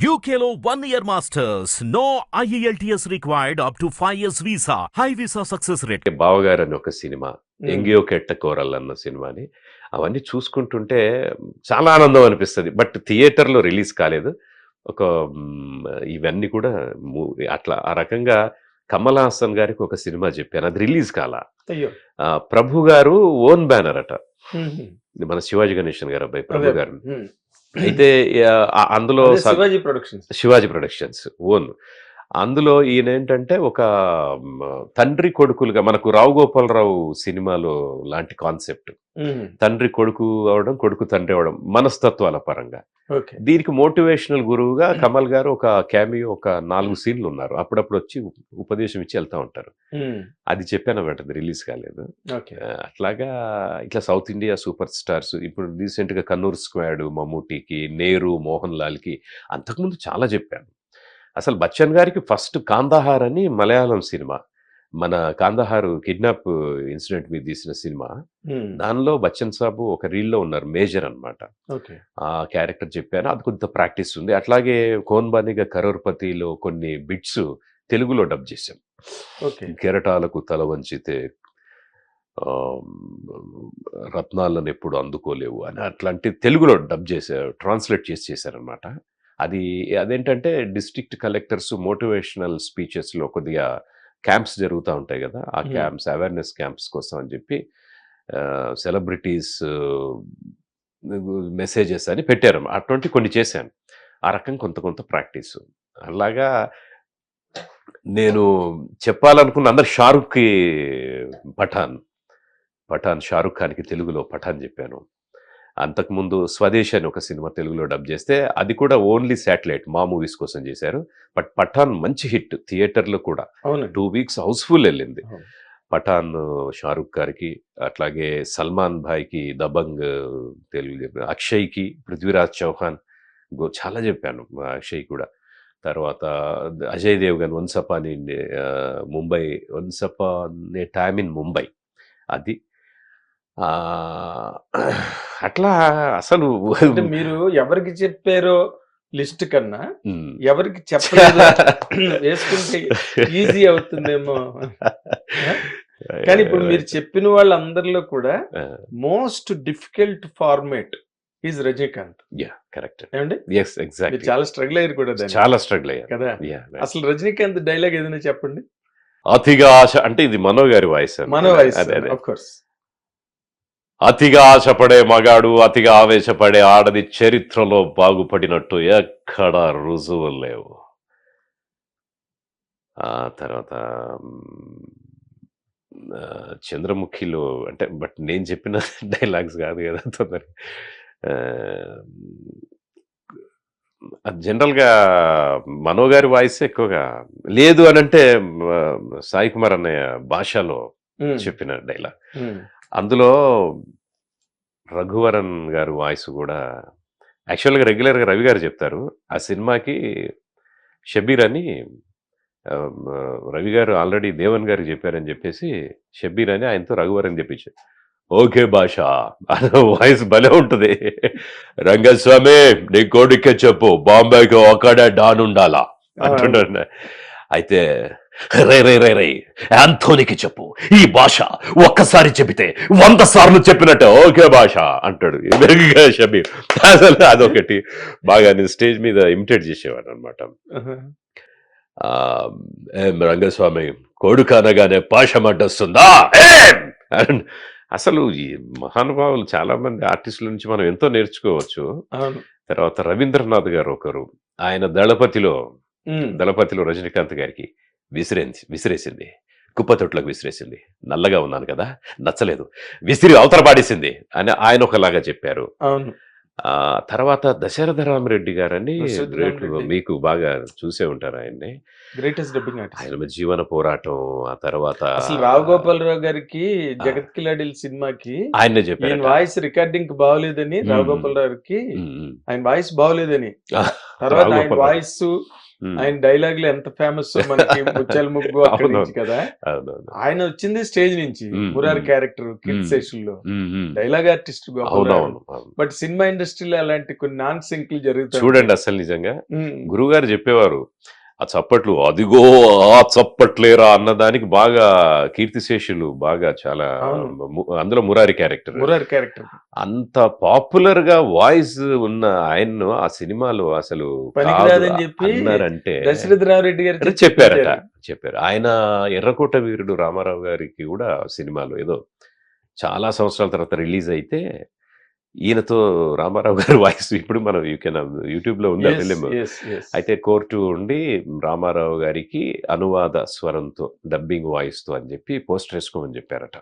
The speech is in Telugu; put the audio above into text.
UKLO 1 year masters. No IELTS required up to 5 years visa. High visa success rate. బావగారు అని ఒక సినిమా, ఎంగియో కెట్ట కోరల్ అన్న సినిమాని అవన్నీ చూసుకుంటుంటే చాలా ఆనందం అనిపిస్తుంది. బట్ థియేటర్లో రిలీజ్ కాలేదు. ఒక ఇవన్నీ కూడా అట్లా ఆ రకంగా కమల్ హాసన్ గారికి ఒక సినిమా చెప్పాను, అది రిలీజ్ కాలా. అయ్యో ప్రభు గారు ఓన్ బ్యానర్ అట, మన శివాజీ గణేశన్ గారు అబ్బాయి ప్రభు గారు. అయితే అందులో శివాజీ ప్రొడక్షన్స్ ఓన్. అందులో ఈయన ఏంటంటే ఒక తండ్రి కొడుకులుగా, మనకు రావు గోపాలరావు సినిమాలో లాంటి కాన్సెప్ట్, తండ్రి కొడుకు అవడం, కొడుకు తండ్రి అవడం, మనస్తత్వాల పరంగా. దీనికి మోటివేషనల్ గురువుగా కమల్ గారు ఒక క్యామియో, ఒక 4 సీన్లు ఉన్నారు. అప్పుడప్పుడు వచ్చి ఉపదేశం ఇచ్చి వెళ్తా ఉంటారు. అది చెప్పాను అన్నమాట, రిలీజ్ కాలేదు. అట్లాగా ఇట్లా సౌత్ ఇండియా సూపర్ స్టార్స్, ఇప్పుడు రీసెంట్ గా కన్నూర్ స్క్వాడ్ మమ్మూటికి, నేరు, మోహన్ లాల్ కి, అంతకుముందు చాలా చెప్పాను. అసలు బచ్చన్ గారికి ఫస్ట్ కాందాహార్ అని మలయాళం సినిమా, మన కాందాహార్ కిడ్నాప్ ఇన్సిడెంట్ మీద తీసిన సినిమా, దానిలో బచ్చన్ సాబు ఒక రీల్లో ఉన్నారు, మేజర్ అన్నమాట. ఆ క్యారెక్టర్ చెప్పాను, అది కొంత ప్రాక్టీస్ ఉంది. అట్లాగే కోన్ బానిగా కరోర్పతిలో కొన్ని బిట్స్ తెలుగులో డబ్ చేశాం. కెరటాలకు తల వంచితే రత్నాలను ఎప్పుడు అందుకోలేవు అని అట్లాంటి తెలుగులో డబ్ చేశారు, ట్రాన్స్లేట్ చేశారనమాట. అదేంటంటే డిస్ట్రిక్ట్ కలెక్టర్స్ మోటివేషనల్ స్పీచెస్లో కొద్దిగా క్యాంప్స్ జరుగుతూ ఉంటాయి కదా, ఆ క్యాంప్స్ అవేర్నెస్ క్యాంప్స్ కోసం అని చెప్పి సెలబ్రిటీస్ మెసేజెస్ అని పెట్టారు. అటువంటి కొన్ని చేశాను. ఆ రకం కొంత ప్రాక్టీస్. అలాగా నేను చెప్పాలనుకున్న అందరు షారుఖ్కి పఠాన్ షారుఖ్ ఖాన్కి తెలుగులో పఠాన్ చెప్పాను. అంతకుముందు స్వదేశ్ అని ఒక సినిమా తెలుగులో డబ్ చేస్తే అది కూడా ఓన్లీ శాటిలైట్ మా మూవీస్ కోసం చేశారు. బట్ పఠాన్ మంచి హిట్, థియేటర్లో కూడా 2 వీక్స్ హౌస్ఫుల్ వెళ్ళింది. పఠాన్ షారుఖ్ గారికి, అట్లాగే సల్మాన్ భాయ్కి దబంగ్ తెలుగు, అక్షయ్కి పృథ్వీరాజ్ చౌహాన్ చాలా చెప్పాను, అక్షయ్ కూడా. తర్వాత Ajay Devgan once upon A time in Mumbai, అది అట్లా. అసలు మీరు ఎవరికి చెప్పారో లిస్ట్ కన్నా ఎవరికి చెప్పలేదు వేసుకుంటే ఈజీ అవుతుందేమో. కానీ ఇప్పుడు మీరు చెప్పిన వాళ్ళందరిలో కూడా most difficult format is Rajinikanth. Correct ఏమండి? ఎగ్జాక్ట్లీ. చాలా స్ట్రగుల్ అయ్యారు కూడా, చాలా స్ట్రగుల్ అయ్యారు కదా. అసలు రజనీకాంత్ డైలాగ్ ఏదైనా చెప్పండి. అతిగా ఆశ అంటే ఇది మనో గారి వాయిస్. Of course. అతిగా ఆశపడే మగాడు, అతిగా ఆవేశపడే ఆడది చరిత్రలో బాగుపడినట్టు ఎక్కడ రుజువులు లేవు. ఆ తర్వాత చంద్రముఖిలో అంటే, బట్ నేను చెప్పిన డైలాగ్స్ కాదు కదా తొందర. జనరల్గా మనో గారి వాయిస్ ఎక్కువగా లేదు అని అంటే, సాయి కుమార్ అనే భాషలో చెప్పిన డైలాగ్. అందులో రఘువరన్ గారు వాయిస్ కూడా యాక్చువల్గా రెగ్యులర్గా రవి గారు చెప్తారు. ఆ సినిమాకి షబీర్ అని రవి గారు ఆల్రెడీ దేవన్ గారికి చెప్పారని చెప్పేసి షబీర్ అని ఆయనతో రఘువరన్ చెప్పించారు. ఓకే భాష అనే వాయిస్ భలే ఉంటుంది. రంగస్వామి నీ కొడుకే చెప్పు, బాంబేకి ఒకడే డాన్ ఉండాలా అంటున్నా. అయితే రై యాంథోనీకి చెప్పు, ఈ భాష ఒక్కసారి చెబితే 100 సార్లు చెప్పినట్టు ఓకే భాష అంటాడు షబీర్. అసలు అదొకటి బాగా నేను స్టేజ్ మీద ఇమిటేట్ చేసేవాడు అనమాట. రంగస్వామి కొడుకు అనగానే భాష మడ్డొస్తుందా? అసలు ఈ మహానుభావులు చాలా మంది ఆర్టిస్టుల నుంచి మనం ఎంతో నేర్చుకోవచ్చు. తర్వాత రవీంద్రనాథ్ గారు ఒకరు, ఆయన దళపతిలో రజనీకాంత్ గారికి విసిరేసింది, కుప్పతొట్లకు విసిరేసింది, నల్లగా ఉన్నాను కదా నచ్చలేదు, విసిరి అవతల పాడేసింది అని ఆయన ఒకలాగా చెప్పారు. తర్వాత దశరథ రామరెడ్డి గారని గ్రేట్, మీకు బాగా చూసే ఉంటారు ఆయన్ని, గ్రేటెస్ట్ డబ్బింగ్ ఆర్టిస్ట్. ఆయన జీవన పోరాటం. ఆ తర్వాత రావు గోపాలరావు గారికి జగత్ కిలాడిల్ సినిమాకి ఆయన చెప్పారు వాయిస్ రికార్డింగ్ బాగోలేదని, రావు గోపాలరావుకి ఆయన వాయిస్ బాగోలేదని, తర్వాత ఆయన వాయిస్ ఆయన డైలాగులు ఎంత ఫేమస్ మనకి ముత్యాల ముగ్గు అక్కడి నుంచి కదా. అవునవును. ఆయన వచ్చింది స్టేజ్ నుంచి, మురారి క్యారెక్టర్ కీర్తిశేషుల్లో డైలాగ్ ఆర్టిస్ట్ అవునవును. బట్ సినిమా ఇండస్ట్రీలో అలాంటి కొన్ని నాన్ సింక్లు జరుగుతాయి. చూడండి అసలు నిజంగా గురువుగారు చెప్పేవారు, ఆ చప్పట్లు అదిగో ఆ చప్పట్లేరా అన్నదానికి బాగా కీర్తిశేషులు బాగా చాలా అందులో మురారి క్యారెక్టర్ అంత పాపులర్ గా వాయిస్ ఉన్న ఆయన్ను ఆ సినిమాలో అసలు పనికిరాదని చెప్పి అన్నారంటే దశరథరామరెడ్డి గారు చెప్పారు. ఆయన ఎర్రకోట వీరుడు రామారావు గారికి కూడా సినిమాలో ఏదో చాలా సంవత్సరాల తర్వాత రిలీజ్ అయితే ఈయనతో రామారావు గారి వాయిస్ ఇప్పుడు మనం యూట్యూబ్ లో ఉంది ఫిలిం. అయితే కోర్టు ఉండి రామారావు గారికి అనువాద స్వరంతో డబ్బింగ్ వాయిస్ తో అని చెప్పి పోస్టర్ వేసుకోమని చెప్పారట.